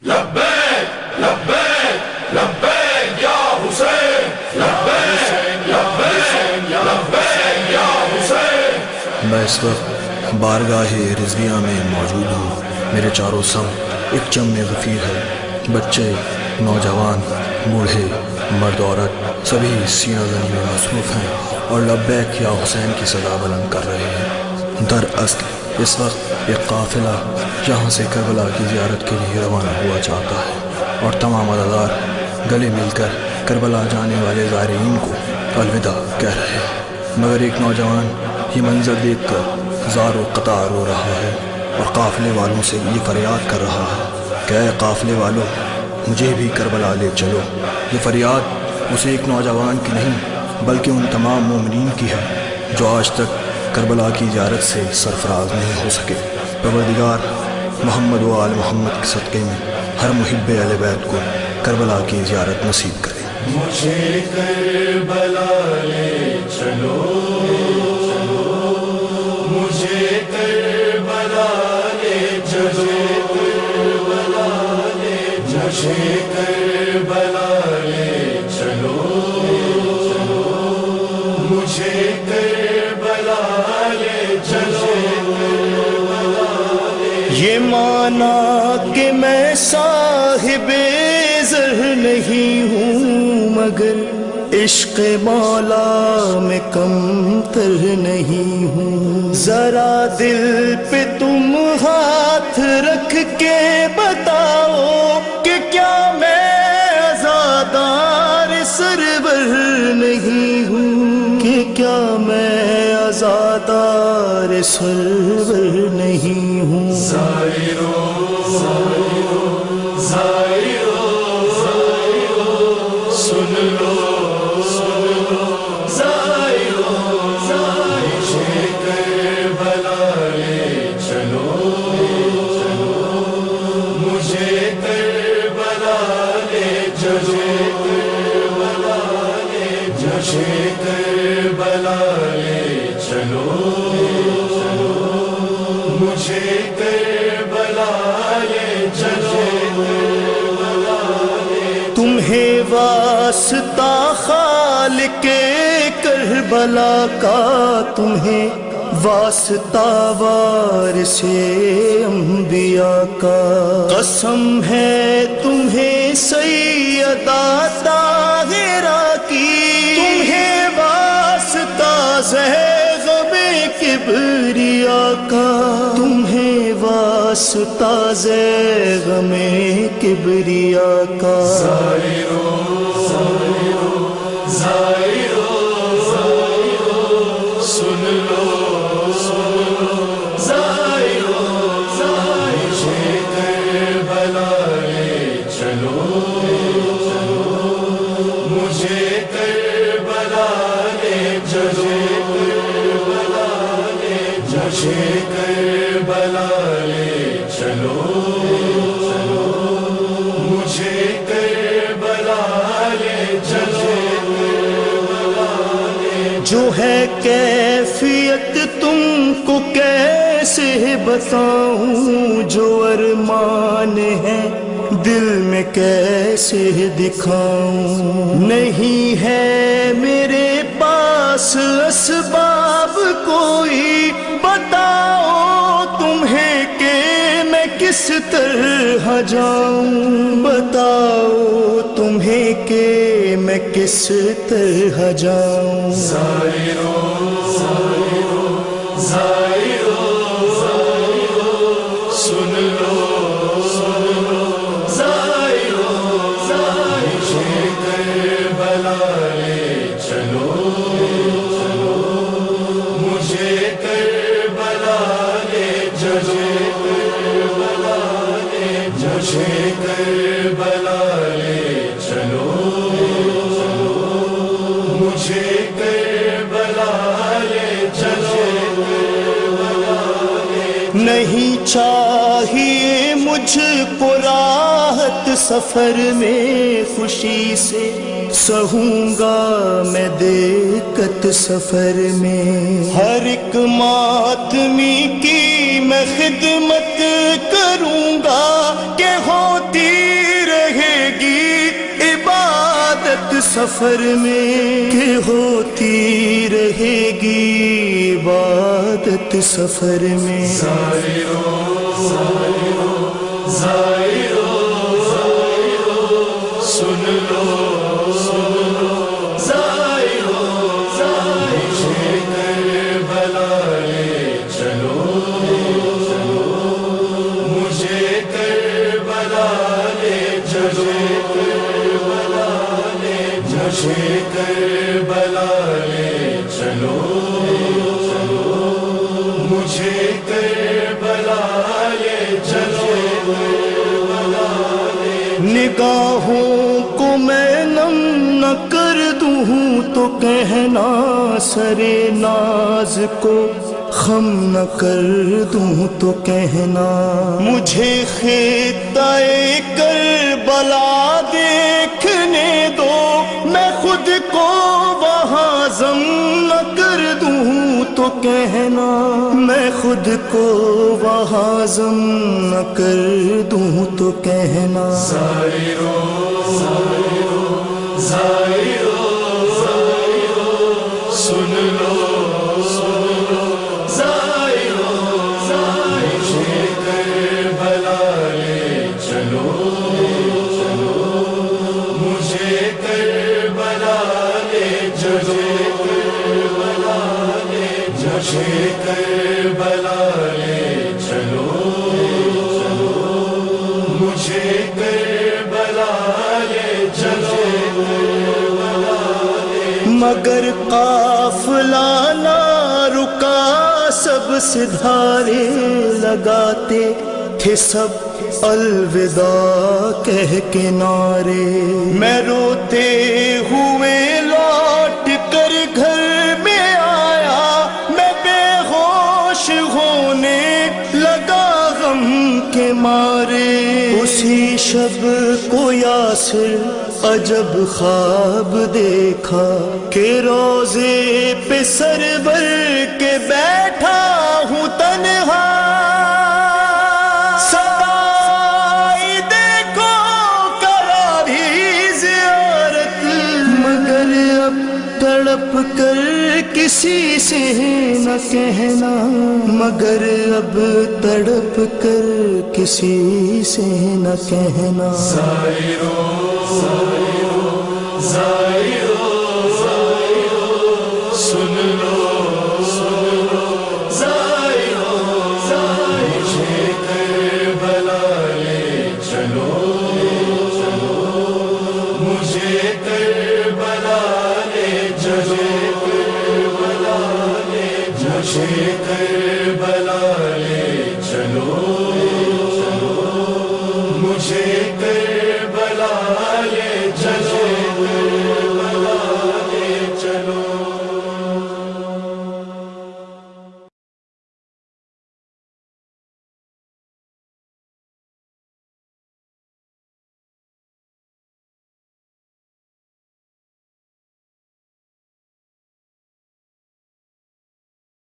لبیک لبیک لبیک یا حسین لبیک لبیک لبیک یا حسین۔ میں اس وقت بارگاہ رضویہ میں موجود ہوں۔ میرے چاروں سم ایک جم غفیر ہے، بچے، نوجوان، بوڑھے، مرد، عورت، سبھی سینہ زنی میں مصروف ہیں اور لبیک یا حسین کی صدا بلند کر رہے ہیں۔ دراصل اس وقت ایک قافلہ یہاں سے کربلا کی زیارت کے لیے روانہ ہوا چاہتا ہے اور تمام عزادار گلے مل کر کربلا جانے والے زائرین کو الوداع کہہ رہے ہیں، مگر ایک نوجوان یہ منظر دیکھ کر زار و قطار رو رہا ہے اور قافلے والوں سے یہ فریاد کر رہا ہے کہ اے قافلے والوں، مجھے بھی کربلا لے چلو۔ یہ فریاد اسے ایک نوجوان کی نہیں بلکہ ان تمام مومنین کی ہے جو آج تک کربلا کی زیارت سے سرفراز نہیں ہو سکے۔ پروردگار محمد و آل محمد کے صدقے میں ہر محب اہل بیت کو کربلا کی زیارت نصیب کرے۔ مجھے کربلا لے چلو، مجھے کربلا لے چلو، مجھے کربلا لے چلو، مجھے کربلا لے چلو۔ یہ مانا کہ میں صاحب زر نہیں ہوں، مگر عشق مولا میں کم تر نہیں ہوں۔ ذرا دل پہ تم ہاتھ رکھ کے بتاؤ کہ کیا میں عزادار سرور نہیں ہوں، کہ کیا میں عزادار سرور نہیں ہوں۔ زائرو زائرو سن لو، زائرو مجھے کربلا لے چلو، مجھے کربلا لے چلو، مجھے کربلا لے چلو، مجھے کربلا لے چلو۔ تمہیں واسطہ خالق کربلا کا، تمہیں واسطہ وارث انبیاء کا، قسم ہے تمہیں سیدہ طاہرہ کی، تمہیں واسطہ زیغم کبریا کا، تمہیں واسطہ زیغم کبریا کا۔ زائرو زائرو سن لو، زائرو مجھے کربلا لے چلو، مجھے کربلا لے چلو، مجھے کربلا لے چلو، مجھے کربلا لے چلو۔ جو ہے کیفیت تم کو کیسے بتاؤں، جو ارمان ہے دل میں کیسے دکھاؤں، نہیں ہے میرے پاس اسباب کوئی، بتاؤ تمہیں کہ میں کس طرح جاؤں، بتاؤ تمہیں کہ میں کس طرح جاؤں۔ زائرو زائرو سن لو، زائرو مجھے کربلا لے چلو، مجھے کربلا لے چلو، مجھے کربلا لے چلو، مجھے کربلا لے چلو۔ نہیں چاہیے مجھ کو راحت سفر میں، خوشی سے سہوں گا میں دقت سفر میں، ہر ایک ماتمی کی میں خدمت کروں گا کہ ہوتی سفر میں کہ ہوتی رہے گی عبادت سفر میں. سن لو مجھے کربلا لے چلو مجھے کربلا لے چلو مجھے کربلا لے چلو مجھے کربلا لے چلو نگاہوں کو میں نم نہ کر دوں تو کہنا سرے ناز کو خم نہ کر دوں تو کہنا مجھے خطہ کربلا دیکھنے دو میں خود کو وہاں ضم نہ کر دوں تو کہنا میں خود کو وہاں ضم نہ کر دوں تو کہنا زائرو سن لو زائرو مجھے کربلا لے چلو مجھے کربلا لے چلو مجھے کربلا لے چلو مجھے کربلا لے چلو مگر قافلہ نہ رکا سب سدھارے لگاتے تھے سب الوداع کہہ کے نعرے میں روتے ہوئے لوٹ کر گھر میں آیا میں بے ہوش ہونے لگا غم کے مارے اسی شب کو یاسر عجب خواب دیکھا کہ روزے پہ سرور کے بیٹھا ہوں تنہا سدائی دیکھو کراری زیارت مگر اب تڑپ کر کسی سے نہ کہنا مگر اب تڑپ کر کسی سے نہ کہنا زائرو سن لو زائرو مجھے کربلا لے چلو مجھے کربلا لے چلو مجھے کربلا لے چلو مجھے کربلا لے